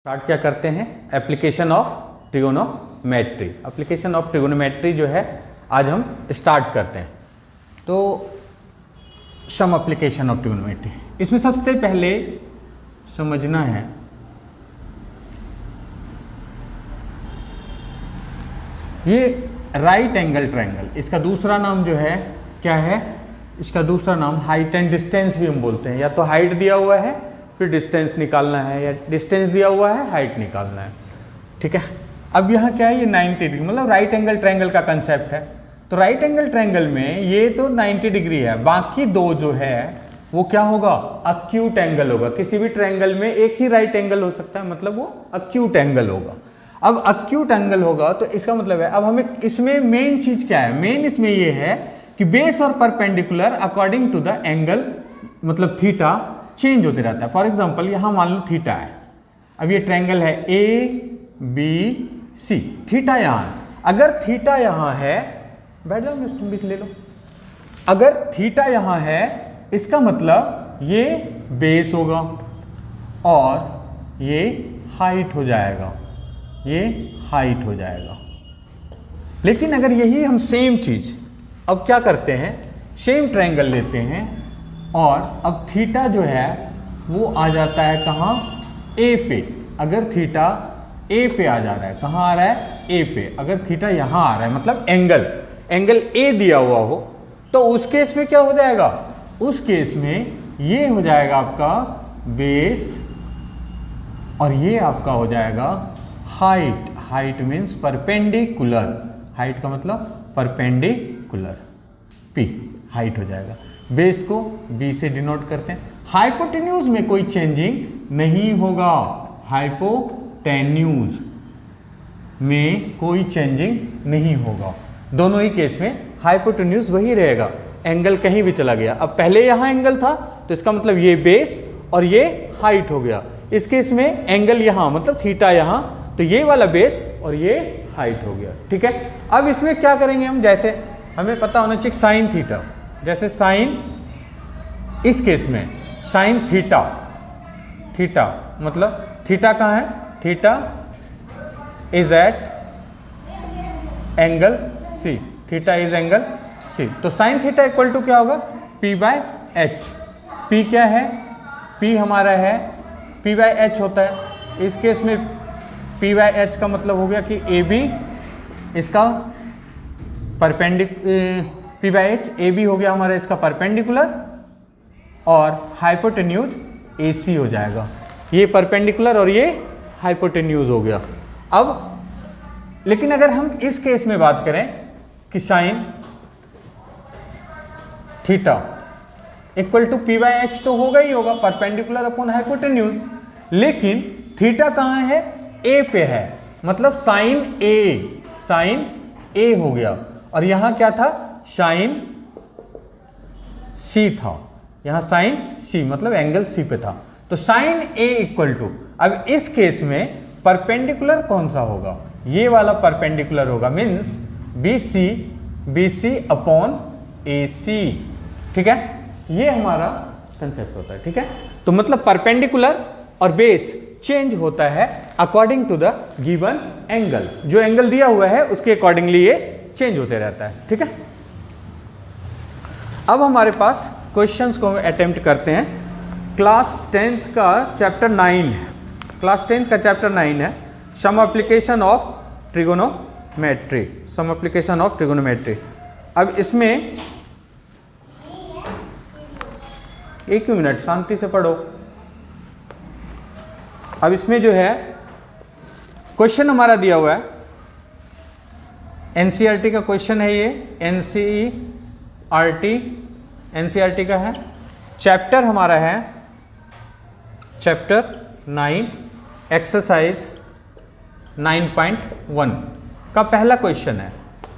Start क्या करते हैं, application of trigonometry. Application of trigonometry जो है आज हम स्टार्ट करते हैं। तो सम एप्लीकेशन ऑफ ट्रिगोनोमेट्री, इसमें सबसे पहले समझना है ये राइट एंगल ट्रायंगल, इसका दूसरा नाम जो है क्या है, इसका दूसरा नाम हाइट एंड डिस्टेंस भी हम बोलते हैं। या तो हाइट दिया हुआ है फिर डिस्टेंस निकालना है, या डिस्टेंस दिया हुआ है हाइट निकालना है। ठीक है, अब यहाँ क्या है, ये 90 डिग्री मतलब राइट एंगल ट्रायंगल का कंसेप्ट है। तो राइट एंगल ट्रायंगल में ये तो 90 डिग्री है, बाकी दो जो है वो क्या होगा, अक्यूट एंगल होगा। किसी भी ट्रायंगल में एक ही राइट एंगल हो सकता है, मतलब वो अक्यूट एंगल होगा। अब अक्यूट एंगल होगा तो इसका मतलब है, अब हमें इसमें मेन चीज क्या है, मेन इसमें ये है कि बेस और perpendicular according to the angle मतलब थीटा चेंज होते रहता है। फॉर एग्जांपल यहाँ मान लो थीटा है, अब ये ट्रायंगल है ABC, थीटा यहाँ है। अगर थीटा यहाँ है, बैठ जाओ तुम भी ले लो, अगर थीटा यहाँ है इसका मतलब ये बेस होगा और ये हाइट हो जाएगा, ये हाइट हो जाएगा। लेकिन अगर यही हम सेम चीज अब क्या करते हैं, सेम ट्रायंगल लेते हैं और अब थीटा जो है वो आ जाता है कहाँ, ए पे। अगर थीटा ए पे आ जा रहा है, कहाँ आ रहा है, ए पे। अगर थीटा यहाँ आ रहा है मतलब एंगल ए दिया हुआ हो, तो उस केस में क्या हो जाएगा, उस केस में ये हो जाएगा आपका बेस और ये आपका हो जाएगा height. Height means perpendicular, height का मतलब परपेंडिकुलर, पी हाइट हो जाएगा। बेस को बी से डिनोट करते हैं। हाइपोटेन्यूज में कोई चेंजिंग नहीं होगा, हाइपोटेन्यूज में कोई चेंजिंग नहीं होगा। दोनों ही केस में हाइपोटेन्यूज वही रहेगा, एंगल कहीं भी चला गया। अब पहले यहाँ एंगल था तो इसका मतलब ये बेस और ये हाइट हो गया। इस केस में एंगल यहाँ मतलब थीटा यहाँ, तो ये वाला बेस और ये हाइट हो गया। ठीक है, अब इसमें क्या करेंगे हम, जैसे हमें पता होना चाहिए साइन थीटा, जैसे साइन, इस केस में साइन थीटा, थीटा मतलब थीटा कहाँ है, theta is at angle C, theta is angle C. तो साइन थीटा इक्वल टू क्या होगा, पी बाय एच। पी क्या है, पी हमारा है पी बाय एच होता है। इस केस में पी बाय एच का मतलब हो गया कि ए बी, इसका P by H, A B हो गया हमारा इसका परपेंडिकुलर और हाइपोटेन्यूज ए सी हो जाएगा। ये परपेंडिकुलर और ये हाइपोटेन्यूज हो गया। अब लेकिन अगर हम इस केस में बात करें कि sine theta equal to P by H तो होगा ही होगा, परपेंडिकुलर अपॉन हाइपोटेन्यूज। लेकिन थीटा कहाँ है, ए पे है, मतलब साइन ए हो गया। और यहां क्या था, साइन सी था, यहां साइन सी मतलब एंगल सी पे था। तो साइन ए इक्वल टू, अब इस केस में परपेंडिकुलर कौन सा होगा, ये वाला परपेंडिकुलर होगा, मींस बीसी अपॉन ए सी। ठीक है, ये हमारा कंसेप्ट होता है। ठीक है, तो मतलब परपेंडिकुलर और बेस चेंज होता है according to the given angle, जो एंगल दिया हुआ है उसके अकॉर्डिंगली ये चेंज होते रहता है। ठीक है, अब हमारे पास क्वेश्चंस को अटेम्प्ट करते हैं। क्लास 10th का चैप्टर 9 है, क्लास 10th का चैप्टर 9 है, some application of trigonometry, some application of trigonometry. अब इसमें एक मिनट शांति से पढ़ो। अब इसमें जो है क्वेश्चन हमारा दिया हुआ है, एनसीईआरटी का क्वेश्चन है, ये एनसीईआरटी का है। चैप्टर हमारा है चैप्टर 9, एक्सरसाइज 9.1 का पहला क्वेश्चन है।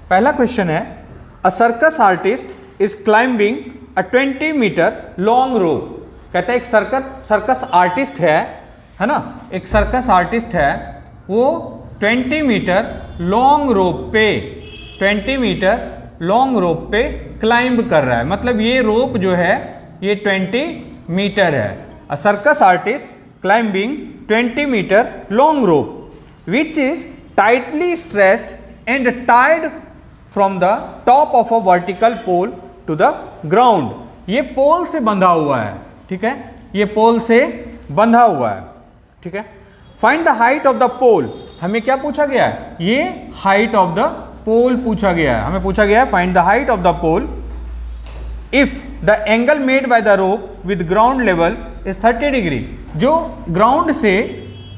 पहला क्वेश्चन है, a circus artist is climbing a 20 metre long rope. कहता है एक सर्कस आर्टिस्ट है ना, एक सर्कस आर्टिस्ट है, वो 20 मीटर लॉन्ग रोप पे, 20 मीटर लॉन्ग रोप पे क्लाइंब कर रहा है। मतलब ये रोप जो है ये 20 मीटर है। A circus artist climbing 20 metre long rope which is tightly stressed and tied from the top of a vertical pole to the ground. ये पोल से बंधा हुआ है, ठीक है, ये पोल से बंधा हुआ है, ठीक है। Find the height of the pole, हमें क्या पूछा गया है, ये हाइट ऑफ द पोल पूछा गया है, हमें पूछा गया है find the height of the pole if the angle made by the rope with ground level is 30 degree. जो ग्राउंड से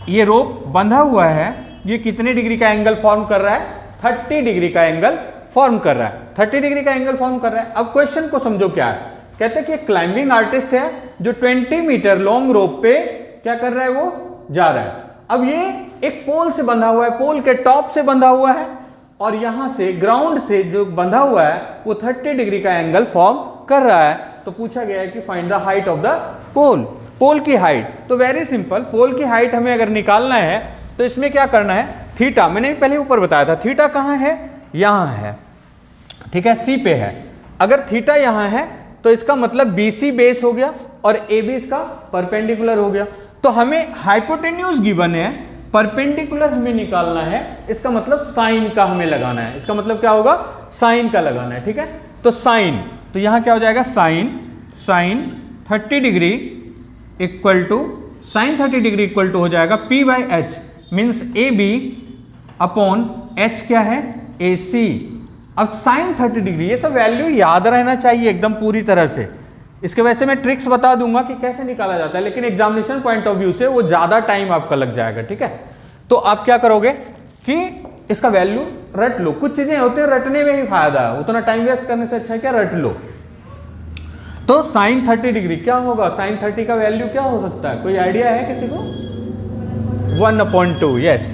ये रोप बंधा हुआ है ये कितने डिग्री का एंगल फॉर्म कर रहा है, 30 डिग्री का एंगल फॉर्म कर रहा है, 30 डिग्री का एंगल फॉर्म कर रहा है। अब क्वेश्चन को समझो क्या है, कहते हैं कि क्लाइंबिंग आर्टिस्ट है जो 20 मीटर लॉन्ग रोप पे क्या कर रहा है, वो जा रहा है। अब ये एक पोल से बंधा हुआ है, पोल के टॉप से बंधा हुआ है और यहां से ग्राउंड से जो बंधा हुआ है वो 30 डिग्री का एंगल फॉर्म कर रहा है। तो पूछा गया है कि find the height of the pole, pole की हाइट। तो वेरी सिंपल, पोल की हाइट हमें अगर निकालना है तो इसमें क्या करना है, थीटा, मैंने पहले ऊपर बताया था, थीटा कहां है, यहां है, ठीक है, सी पे है। अगर थीटा यहां है तो इसका मतलब बीसी बेस हो गया और एबी इसका परपेंडिकुलर हो गया। तो हमें हाइपोटेन्यूज गिवन है, परपेंडिकुलर हमें निकालना है, इसका मतलब साइन का हमें लगाना है, इसका मतलब क्या होगा, साइन का लगाना है, ठीक है। तो साइन, तो यहां क्या हो जाएगा, sine 30 degree equal to, sine 30 degree equal to हो जाएगा P by H, means A B upon H क्या है, ए सी। अब साइन 30 डिग्री, ये सब वैल्यू याद रहना चाहिए एकदम पूरी तरह से। इसके वैसे मैं ट्रिक्स बता दूंगा कि कैसे निकाला जाता है, लेकिन एग्जामिनेशन पॉइंट ऑफ व्यू से वो ज्यादा टाइम आपका लग जाएगा, ठीक है। तो आप क्या करोगे कि इसका वैल्यू रट लो, कुछ चीजें होती है रटने में ही फायदा है, उतना टाइम वेस्ट करने से अच्छा है क्या रट लो। तो साइन 30 डिग्री क्या होगा, साइन 30 का वैल्यू क्या हो सकता है, कोई आइडिया है किसी को, 1/2, यस।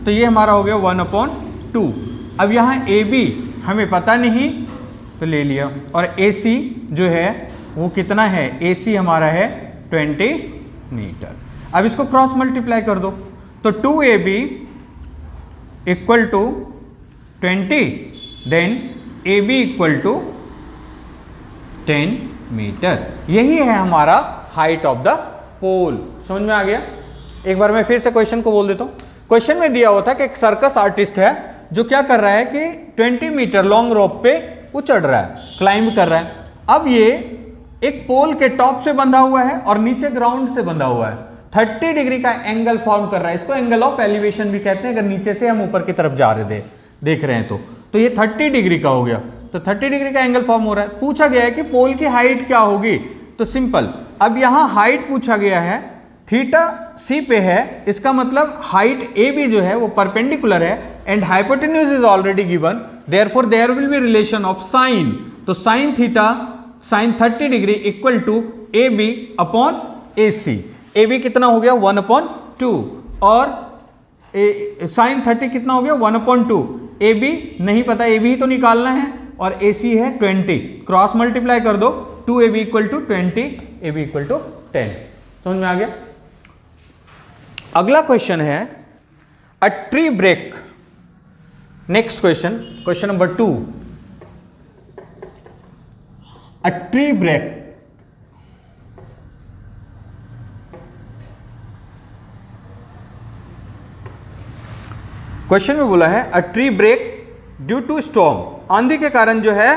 तो ये हमारा हो गया 1/2। अब यहाँ ए बी हमें पता नहीं तो ले लिया, और ए सी जो है वो कितना है, ए सी हमारा है 20 मीटर। अब इसको क्रॉस मल्टीप्लाई कर दो, तो 2AB equal to 20, then AB equal to 10 metre. यही है हमारा हाइट ऑफ द पोल। समझ में आ गया। एक बार मैं फिर से क्वेश्चन को बोल देता हूं। क्वेश्चन में दिया हुआ था कि एक सर्कस आर्टिस्ट है जो क्या कर रहा है कि 20 मीटर लॉन्ग रोप पे वो चढ़ रहा है, क्लाइंब कर रहा है। अब ये एक पोल के टॉप से बंधा हुआ है और नीचे ग्राउंड से बंधा हुआ है, 30 डिग्री का एंगल फॉर्म कर रहा है। इसको एंगल ऑफ एलिवेशन भी कहते हैं, अगर नीचे से हम ऊपर की तरफ जा रहे देख रहे हैं तो ये 30 डिग्री का हो गया। तो 30 डिग्री का एंगल फॉर्म हो रहा है। पूछा गया है कि पोल की हाइट क्या होगी, तो सिंपल, अब यहां हाइट पूछा गया है, थीटा सी पे है, इसका मतलब हाइट ए बी जो है वो परपेंडिकुलर है and hypotenuse is already given, therefore there will be relation of sine. तो sine theta sine 30 degree equal to A B upon A C. A B कितना हो गया 1/2 और साइन 30 कितना हो गया 1/2। ए बी नहीं पता, ए बी ही तो निकालना है, और ए सी है 20, क्रॉस मल्टीप्लाई कर दो, 2AB equal to 20, AB equal to 10। समझ में आ गया। अगला क्वेश्चन है a tree break. Next question, question number 2, a tree break. Question में बोला है a tree break due to storm, आंधी के कारण जो है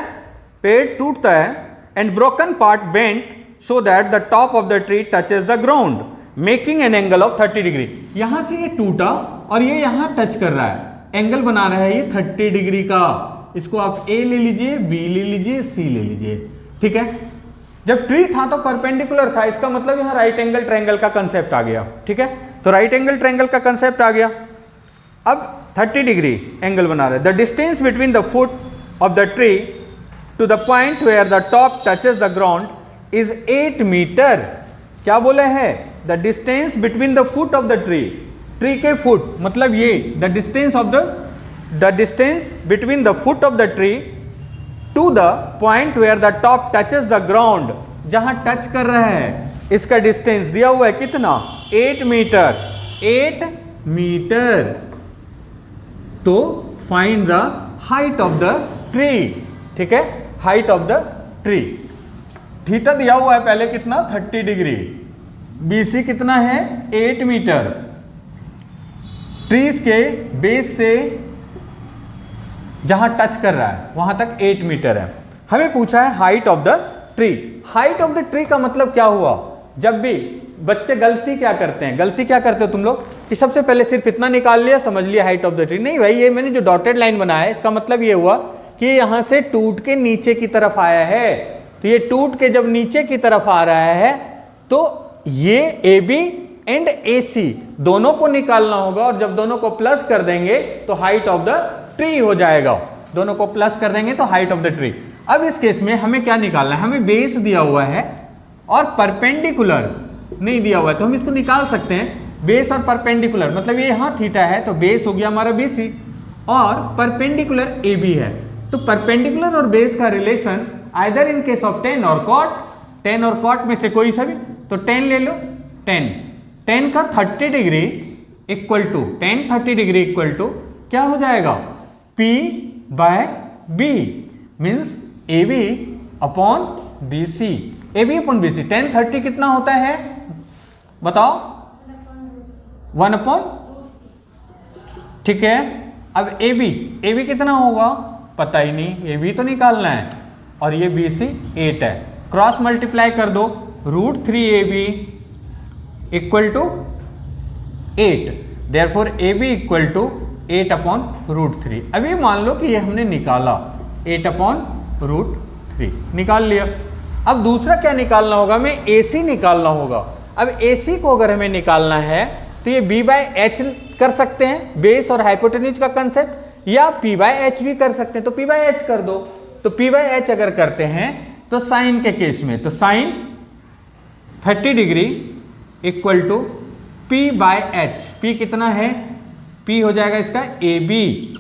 पेड़ टूटता है, and broken part bent so that the top of the tree touches the ground making an angle of 30 degree. यहां से ये टूटा और ये यहां टच कर रहा है, एंगल बना रहा है ये 30 डिग्री का। इसको आप ए ले लीजिए, बी ले लीजिए, सी ले लीजिए, ठीक है। जब ट्री था तो परपेंडिकुलर था, इसका मतलब यहां राइट एंगल ट्रायंगल का कंसेप्ट आ गया, ठीक है। तो राइट एंगल ट्रायंगल का कंसेप्ट आ गया। अब 30 डिग्री एंगल बना रहे। The distance between the foot of the tree to the point where the top touches the ground is 8 metre. क्या बोले हैं, the distance between the foot of the tree, tree के foot मतलब ये the distance of the distance between the foot of the tree to the point where the top touches the ground, जहां touch कर रहा है इसका distance दिया हुआ है कितना, 8 मीटर, 8 मीटर। तो find the height of the tree, ठीक है, height of the tree. Theta दिया हुआ है पहले कितना 30 डिग्री, बीसी कितना है 8 मीटर, ट्रीज के बेस से जहां टच कर रहा है वहां तक 8 मीटर है। हमें पूछा है height of the tree. Height of the tree का मतलब क्या हुआ? जब भी बच्चे गलती क्या करते हैं, गलती क्या करते हो तुम लोग कि सबसे पहले सिर्फ इतना निकाल लिया, समझ लिया हाइट ऑफ द ट्री। नहीं भाई, ये मैंने जो डॉटेड लाइन बनाया है इसका मतलब ये हुआ कि यहां से टूट के नीचे की तरफ आया है। तो ये टूट के जब नीचे की तरफ आ रहा है तो ये ए बी एंड ए सी दोनों को निकालना होगा, और जब दोनों को प्लस कर देंगे तो हाइट ऑफ द ट्री हो जाएगा। दोनों को प्लस कर देंगे तो हाइट ऑफ द ट्री। अब इस केस में हमें क्या निकालना है? हमें बेस दिया हुआ है और परपेंडिकुलर नहीं दिया हुआ है, तो हम इसको निकाल सकते हैं। बेस और परपेंडिकुलर मतलब ये यहां थीटा है तो बेस हो गया हमारा BC और परपेंडिकुलर AB है। तो परपेंडिकुलर और बेस का relation either in case of ten और कॉट, टेन और कॉट में से कोई सा भी, तो टेन ले लो। टेन का 30 degree equal to tan 30 degree equal to क्या हो जाएगा? P/B means AB upon BC। AB upon BC। Tan 30 कितना होता है बताओ? 1/, ठीक है। अब AB कितना होगा पता ही नहीं, AB तो निकालना है, और ये BC 8 है। क्रॉस मल्टीप्लाई कर दो, √3AB equal to 8, therefore AB equal to 8/√3। अभी मान लो कि ये हमने निकाला 8/√3 निकाल लिया। अब दूसरा क्या निकालना होगा? हमें AC निकालना होगा। अब AC को अगर हमें निकालना है तो ये B/H कर सकते हैं, बेस और हाइपोटेन्यूज का कंसेप्ट, या P/H भी कर सकते हैं, तो P/H कर दो। तो P/H अगर करते हैं तो साइन के केस में, तो sine 30 degree equal to P/H। P कितना है? P हो जाएगा इसका AB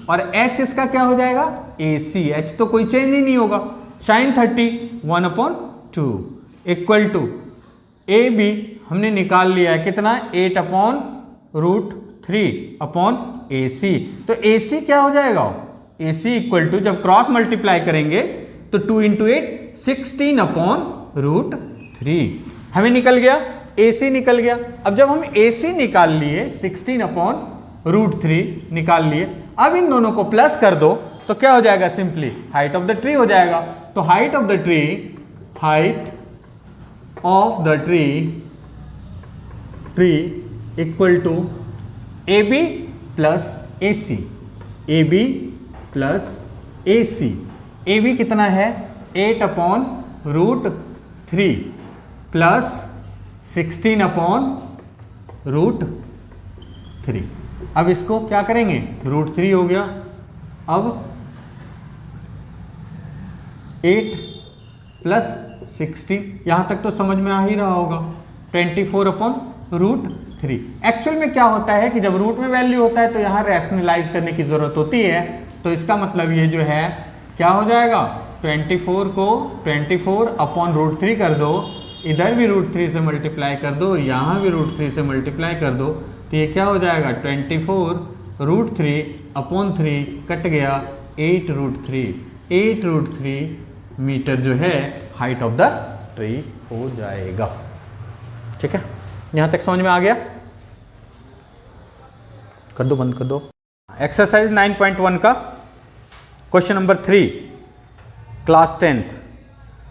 और H इसका क्या हो जाएगा? AC। H तो कोई चेंज ही नहीं होगा। साइन 30 1/2 इक्वल टू AB हमने निकाल लिया है कितना? 8/√3 अपॉन AC। तो AC क्या हो जाएगा? AC इक्वल टू जब क्रॉस मल्टीप्लाई करेंगे तो 2 × 8 16/√3 हमें निकल गया, AC निकल गया। अब जब हम AC निकाल लिए 16/√3 निकाल लिए, अब इन दोनों को प्लस कर दो तो क्या हो जाएगा? Simply height of the tree हो जाएगा। तो height of the tree equal to AB plus AC। AB plus AC। AB कितना है? 8/√3 प्लस 16/√3। अब इसको क्या करेंगे? √3 हो गया। अब 8 प्लस 16, यहां तक तो समझ में आ ही रहा होगा, 24/√3। एक्चुअल में क्या होता है कि जब रूट में वैल्यू होता है तो यहां रैशनलाइज करने की जरूरत होती है। तो इसका मतलब ये जो है क्या हो जाएगा? 24 को 24/√3 कर दो, इधर भी √3 से मल्टीप्लाई कर दो, यहाँ भी √3 से मल्टीप्लाई कर दो, तो ये क्या हो जाएगा? 24√3/3 कट गया 8√3। 8√3 मीटर जो है हाइट ऑफ द ट्री हो जाएगा। ठीक है, यहां तक समझ में आ गया? कर दो, बंद कर दो। एक्सरसाइज 9.1 का question number 3, class 10th।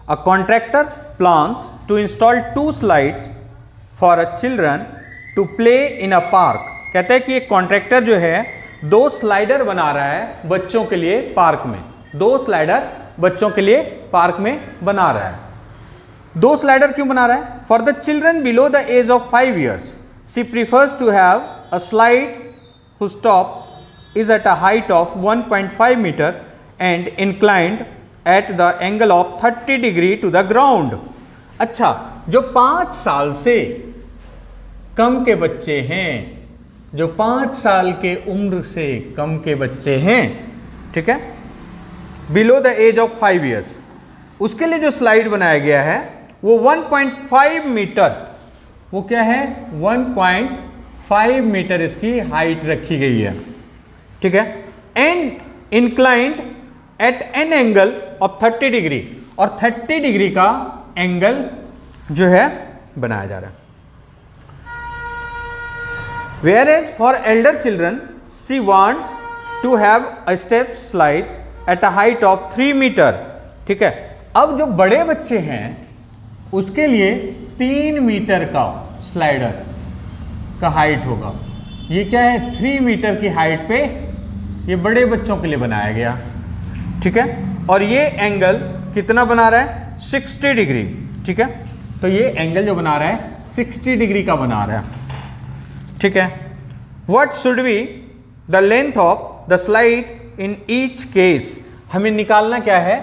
A contractor plans to install 2 slides for a children to play in a park। कहते हैं कि एक कॉन्ट्रैक्टर जो है 2 स्लाइडर बना रहा है बच्चों के लिए पार्क में। 2 स्लाइडर बच्चों के लिए पार्क में बना रहा है। 2 स्लाइडर क्यों बना रहा है? For the children below the age of 5 years she prefers to have a slide whose top is at a height of 1.5 meter and inclined at the angle of 30 degree to the ground। अच्छा, जो 5 साल से कम के बच्चे हैं, जो 5 साल के उम्र से कम के बच्चे हैं, ठीक है, below the age of 5 years, उसके लिए जो स्लाइड बनाया गया है वो 1.5 मीटर, वो क्या है? 1.5 मीटर इसकी हाइट रखी गई है। ठीक है, and inclined at an angle of 30 degree, और 30 डिग्री का एंगल जो है बनाया जा रहा है। Whereas for elder children, she want to have a step slide at a height of 3 metre. ठीक है, अब जो बड़े बच्चे हैं उसके लिए 3 मीटर का स्लाइडर का हाइट होगा। ये क्या है, 3 मीटर की हाइट पे ये बड़े बच्चों के लिए बनाया गया। ठीक है, और ये एंगल कितना बना रहा है, 60 डिग्री। ठीक है, तो ये एंगल जो बना रहा है 60 डिग्री का बना रहा है। ठीक है, what should be the length of the slide in each case. हमें निकालना क्या है,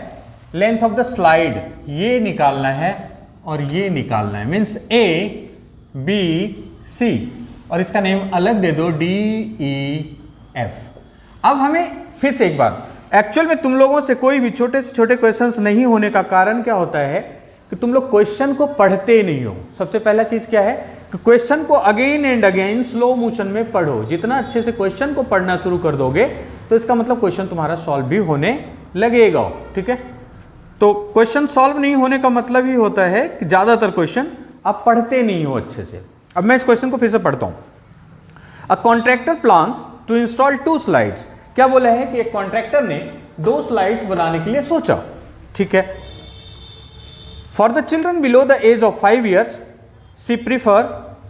लेंथ ऑफ द स्लाइड ये निकालना है और ये निकालना है, मीन्स ए बी सी, और इसका नेम अलग दे दो डी ई एफ। अब हमें फिर से एक बार, एक्चुअल में तुम लोगों से कोई भी छोटे से छोटे क्वेश्चंस नहीं होने का कारण क्या होता है कि तुम लोग क्वेश्चन को पढ़ते नहीं हो। सबसे पहला चीज क्या है कि क्वेश्चन को again and again slow motion में पढ़ो। जितना अच्छे से क्वेश्चन को पढ़ना शुरू कर दोगे तो इसका मतलब क्वेश्चन तुम्हारा सॉल्व भी होने लगेगा। ठीक है, तो क्वेश्चन सॉल्व नहीं होने का मतलब ही होता है कि ज्यादातर क्वेश्चन आप पढ़ते नहीं हो अच्छे से। अब मैं इस क्वेश्चन को फिर से पढ़ता हूं। A contractor plans to install 2 slides. क्या बोला है कि एक कॉन्ट्रैक्टर ने 2 स्लाइड्स बनाने के लिए सोचा। ठीक है, for the children below the age of 5 years she prefer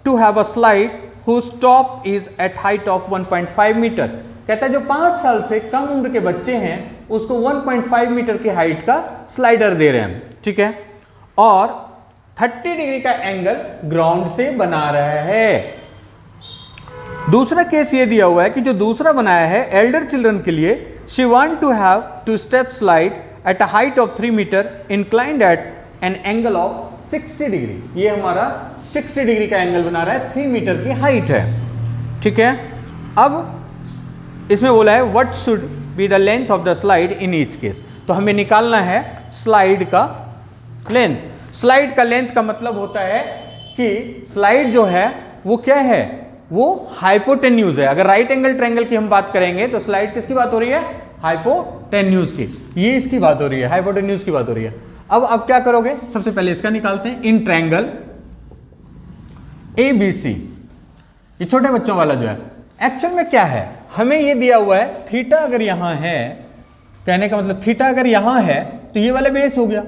to have a slide whose top is at height of 1.5 metre. कहता है जो 5 साल से कम उम्र के बच्चे हैं उसको 1.5 मीटर की हाइट का स्लाइडर दे रहे हैं। ठीक है, और 30 डिग्री का एंगल ग्राउंड से बना रहा है। दूसरा केस ये दिया हुआ है कि जो दूसरा बनाया है एल्डर चिल्ड्रन के लिए, she want to have 2 step slide at a height of 3 metre inclined at an angle of 60 degree. ये हमारा 60 डिग्री का एंगल बना रहा है, 3 मीटर की हाइट है। ठीक है, अब इसमें बोला है what should be the length of the slide in each case. तो हमें निकालना है स्लाइड का लेंथ। स्लाइड का लेंथ का मतलब होता है कि स्लाइड जो है वो क्या है, वो हाइपोटेन्यूज है। अगर राइट एंगल ट्रायंगल की हम बात करेंगे तो स्लाइड किसकी बात हो रही है, हाइपोटेन्यूज की। ये इसकी बात हो रही है, हाइपोटेन्यूज की बात हो रही है। अब क्या करोगे, सबसे पहले इसका निकालते हैं। इन ट्रायंगल ABC, ये छोटे बच्चों वाला जो है, एक्चुअल में क्या है, हमें ये दिया हुआ है थीटा अगर यहां है, कहने का मतलब थीटा अगर यहां है तो ये वाला बेस हो गया।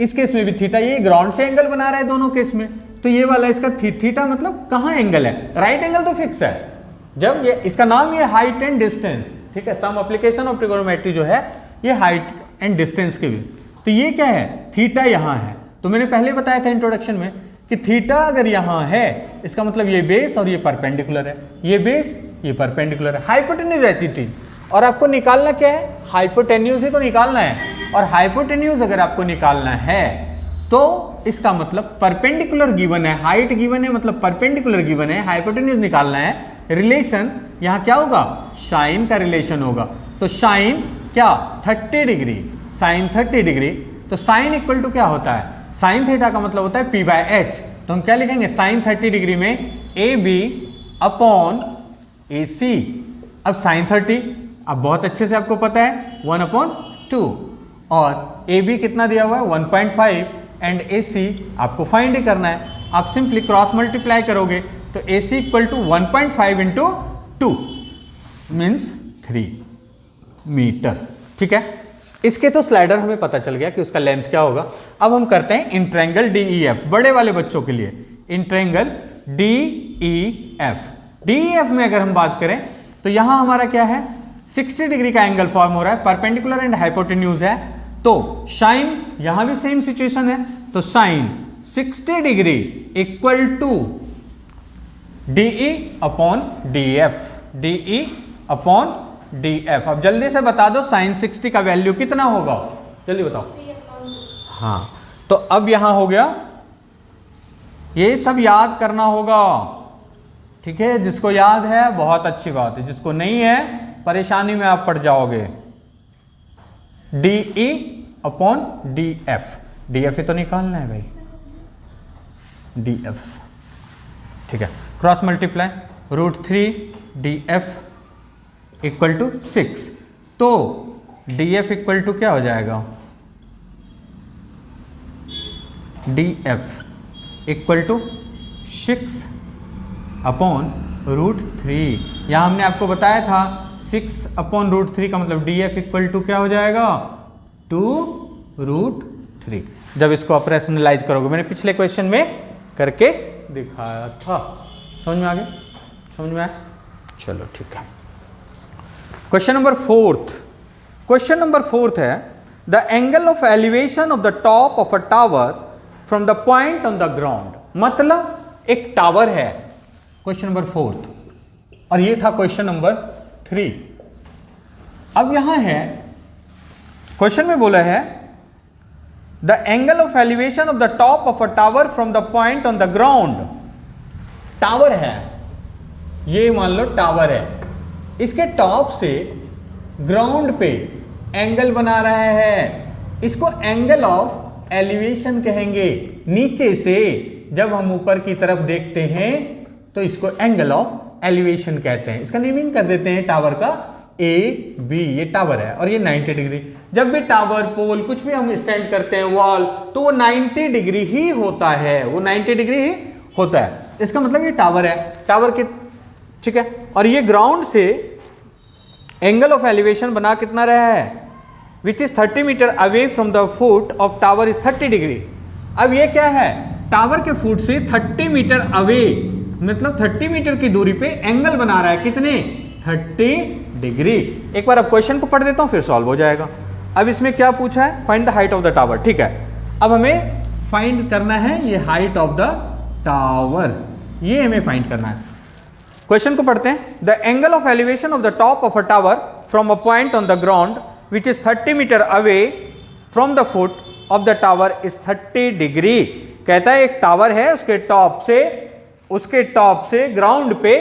इस केस में भी थीटा, ये ग्राउंड से एंगल बना रहा है दोनों केस में, तो ये वाला इसका थीटा मतलब कहां एंगल है, राइट एंगल तो फिक्स है। जब ये इसका नाम ये हाइट एंड डिस्टेंस, ठीक है, सम एप्लीकेशन ऑफ ट्रिगोनोमेट्री जो है ये हाइट एंड डिस्टेंस के भी। तो ये क्या है, थीटा यहां है। तो मैंने पहले बताया था इंट्रोडक्शन में कि थीटा अगर यहां है इसका मतलब ये बेस और ये परपेंडिकुलर है, ये बेस ये परपेंडिकुलर है, हाइपोटेन्यूज एटीट्यूड। और आपको निकालना क्या है, हाइपोटेन्यूज ही तो निकालना है। और हाइपोटेन्यूज अगर आपको निकालना है तो इसका मतलब परपेंडिकुलर गिवन है, हाइट गिवन है मतलब परपेंडिकुलर गिवन है, हाइपोटेन्यूज निकालना है। रिलेशन यहां क्या होगा, साइन का रिलेशन होगा। तो साइन क्या 30 डिग्री, साइन 30 डिग्री। तो साइन इक्वल टू क्या होता है, साइन थीटा का मतलब होता है P/H। तो हम क्या लिखेंगे, साइन 30 डिग्री में AB अपॉन AC। अब साइन 30 अब बहुत अच्छे से आपको पता है 1/2, और AB कितना दिया हुआ है 1.5 एंड AC आपको फाइंड ही करना है। आप सिंपली क्रॉस मल्टीप्लाई करोगे तो AC equal to 1.5 into 2 means 3 metre. ठीक है, इसके तो स्लाइडर हमें पता चल गया कि उसका लेंथ क्या होगा। अब हम करते हैं इन ट्रायंगल DEF, बड़े वाले बच्चों के लिए इन ट्रायंगल DEF। DEF में अगर हम बात करें तो यहां हमारा क्या है, 60 डिग्री का एंगल फॉर्म हो रहा है, परपेंडिकुलर एंड हाइपोटेन्यूज है। तो साइन यहां भी सेम सिचुएशन है, तो sine 60 degree equal to DE upon DF, DE upon DF। अब जल्दी से बता दो साइन 60 का वैल्यू कितना होगा, जल्दी बताओ। हाँ, तो अब यहां हो गया, ये सब याद करना होगा। ठीक है, जिसको याद है बहुत अच्छी बात है, जिसको नहीं है परेशानी में आप पड़ जाओगे। DE अपॉन DF, DF ही तो निकालना है भाई, DF। ठीक है, cross multiply √3 DF equal to 6। तो DF इक्वल टू क्या हो जाएगा, DF इक्वल टू 6 अपॉन √3। यहाँ हमने आपको बताया था 6/√3 का मतलब DF इक्वल टू क्या हो जाएगा 2√3। जब इसको ऑपरेशनलाइज करोगे, मैंने पिछले क्वेश्चन में करके दिखाया था। समझ में आ गया? समझ में आया? चलो ठीक है। Question number 4। क्वेश्चन नंबर 4 है the angle of elevation of the top of a tower from the point on the ground. मतलब एक टावर है, क्वेश्चन नंबर 4, और ये था क्वेश्चन नंबर 3। अब यहां है, क्वेश्चन में बोला है the angle of elevation of the top of a tower from the point on the ground. Tower है, ये मान लो टावर है, इसके टॉप से ग्राउंड पे एंगल बना रहा है, इसको एंगल ऑफ एलिवेशन कहेंगे। नीचे से जब हम ऊपर की तरफ देखते हैं तो इसको एंगल ऑफ एलिवेशन कहते हैं। इसका नेमिंग कर देते हैं टावर का AB। ये टावर है और ये 90 डिग्री। जब भी टावर, पोल, कुछ भी हम स्टैंड करते हैं, वॉल, तो वो 90 डिग्री ही होता है, वो 90 डिग्री ही होता है। इसका मतलब ये टावर है, टावर के, ठीक है। और ये ग्राउंड से एंगल ऑफ एलिवेशन बना कितना रहा है, which is 30 metre away from the foot of tower is 30 degree. अब ये क्या है, टावर के फुट से 30 मीटर अवे, मतलब 30 मीटर की दूरी पे एंगल बना रहा है, कितने 30 डिग्री। एक बार अब क्वेश्चन को पढ़ देता हूं, फिर सॉल्व हो जाएगा। अब इसमें क्या पूछा है, find the height of the tower. ठीक है, अब हमें फाइंड करना है ये हाइट ऑफ द टावर, ये हमें फाइंड करना है। क्वेश्चन को पढ़ते हैं। The angle of elevation of the top of a tower from a point on the ground which is 30 metre away from the foot of the tower is 30 degree. कहता है एक टावर है, उसके टॉप से ground पे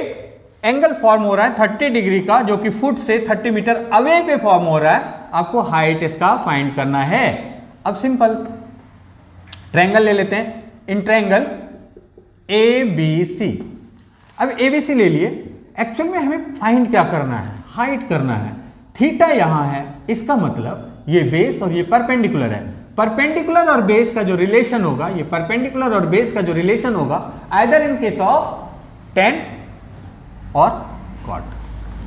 angle form हो रहा है 30 डिग्री का, जो कि फुट से 30 मीटर अवे पे फॉर्म हो रहा है। आपको हाइट इसका फाइंड करना है। अब सिंपल ट्रायंगल ले लेते हैं, इन ट्रायंगल ABC। अब ABC ले लिए, एक्चुअल में हमें फाइंड क्या करना है, हाइट करना है। थीटा यहां है, इसका मतलब ये बेस और ये परपेंडिकुलर है। परपेंडिकुलर और बेस का जो रिलेशन होगा, ये परपेंडिकुलर और बेस का जो रिलेशन होगा, either in case of tan और cot।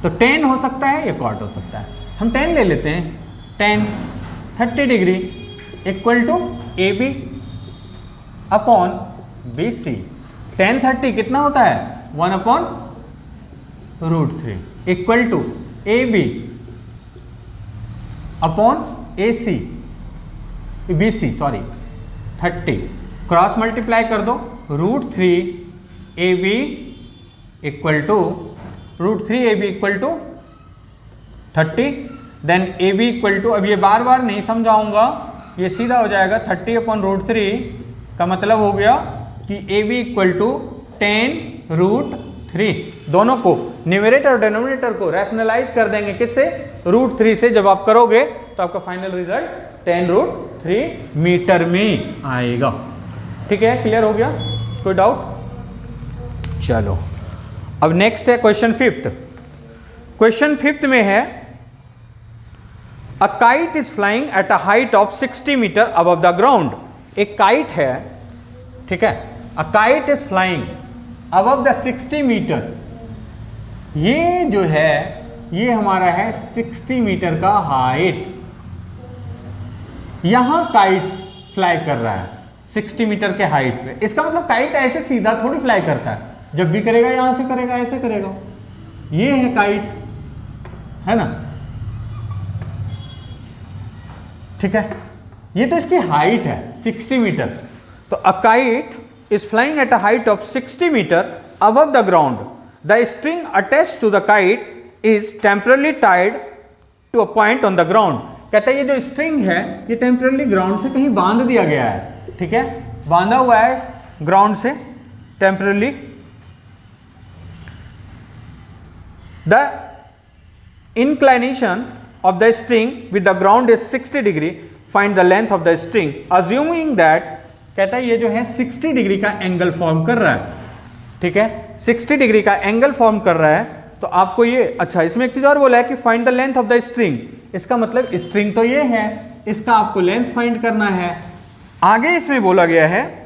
तो tan हो सकता है या cot हो सकता है। हम tan ले लेते हैं, tan 30 degree equal to AB upon BC। tan 30 कितना होता है 1/√3 equal to AB upon AC, BC sorry 30, cross multiply कर दो, √3 AB equal to √3 AB equal to 30, then AB equal to, अब ये बार बार नहीं समझाऊंगा, ये सीधा हो जाएगा 30/√3 का मतलब हो गया कि AB इक्वल टू tan√3। दोनों को, न्यूमरेटर और डिनोमिनेटर को रैशनलाइज कर देंगे किससे, √3 से। जब आप करोगे तो आपका फाइनल रिजल्ट tan√3 मीटर में आएगा। ठीक है, क्लियर हो गया, कोई डाउट? चलो अब नेक्स्ट है क्वेश्चन 5। क्वेश्चन 5 में है a kite is flying at a height of 60 metre above the ground. एक काइट है, ठीक है, a kite is flying above the 60 metre. ये जो है ये हमारा है 60 मीटर का हाइट। यहां काइट फ्लाई कर रहा है 60 मीटर के हाइट पे। इसका मतलब काइट ऐसे सीधा थोड़ी फ्लाई करता है, जब भी करेगा यहां से करेगा, ऐसे करेगा। ये है काइट, है ना, ठीक है। ये तो इसकी हाइट है 60 मीटर। तो a kite is flying at a height of 60 meter above the ground. The string attached to the kite is temporarily tied to a point on the ground. कहता है ये जो स्ट्रिंग है ये टेम्परली ग्राउंड से कहीं बांध दिया गया है, ठीक है, बांधा हुआ है ग्राउंड से temporarily. The inclination of the string with the ground is 60 degree. Find the length of the string. Assuming that, कहता है ये जो है 60 डिग्री का एंगल फॉर्म कर रहा है, ठीक है, 60 डिग्री का एंगल फॉर्म कर रहा है। तो आपको ये, अच्छा इसमें एक चीज और बोला है कि find the length of the string. इसका मतलब स्ट्रिंग तो ये है, इसका आपको लेंथ फाइंड करना है। आगे इसमें बोला गया है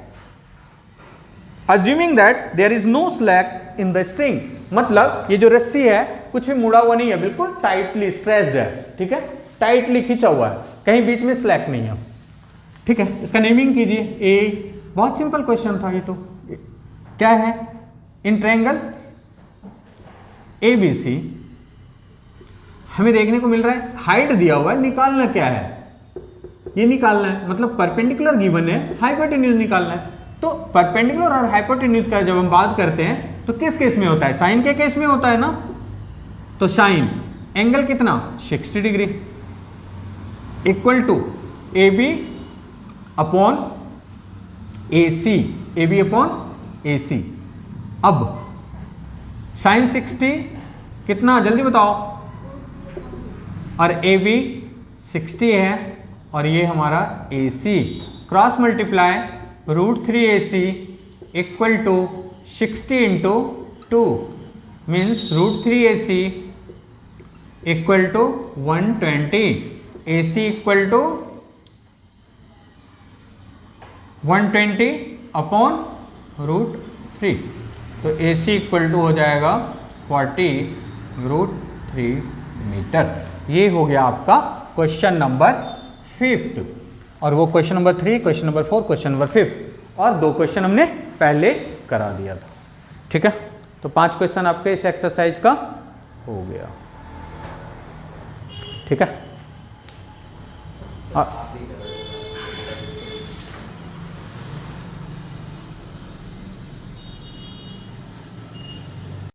assuming that there is no slack in the string, मतलब ये जो रस्सी है कुछ भी मुड़ा हुआ नहीं है, बिल्कुल टाइटली स्ट्रेस्ड है, ठीक है, टाइटली खींचा हुआ है, कहीं बीच में स्लैक नहीं है, ठीक है। इसका नेमिंग कीजिए। ए, बहुत सिंपल क्वेश्चन था ये तो। क्या है? इन ट्रायंगल ABC हमें देखने को मिल रहा है हाइट दिया हुआ है, निकालना क्या है? ये निकालना है, मतलब परपेंडिकुलर गिवन है, हाइपोटेन्यूज निकालना है। तो परपेंडिकुलर और हाइपोटेन्यूज का जब हम बात करते हैं तो किस केस में होता है? साइन के केस में होता है ना। तो साइन एंगल कितना? 60 degree equal to AB upon AC, AB upon AC। अब साइन 60 कितना, जल्दी बताओ। और AB 60 है और ये हमारा AC, cross multiply √3AC equal to 60 into 2 means √3AC equal to 120, AC equal to 120 upon √3। तो AC इक्वल टू हो जाएगा 40√3 मीटर। ये हो गया आपका क्वेश्चन नंबर 5। और वो question number 3, question number 4, question number 5 और 2 क्वेश्चन हमने पहले करा दिया था, ठीक है। तो 5 क्वेश्चन आपके इस एक्सरसाइज का हो गया, ठीक है।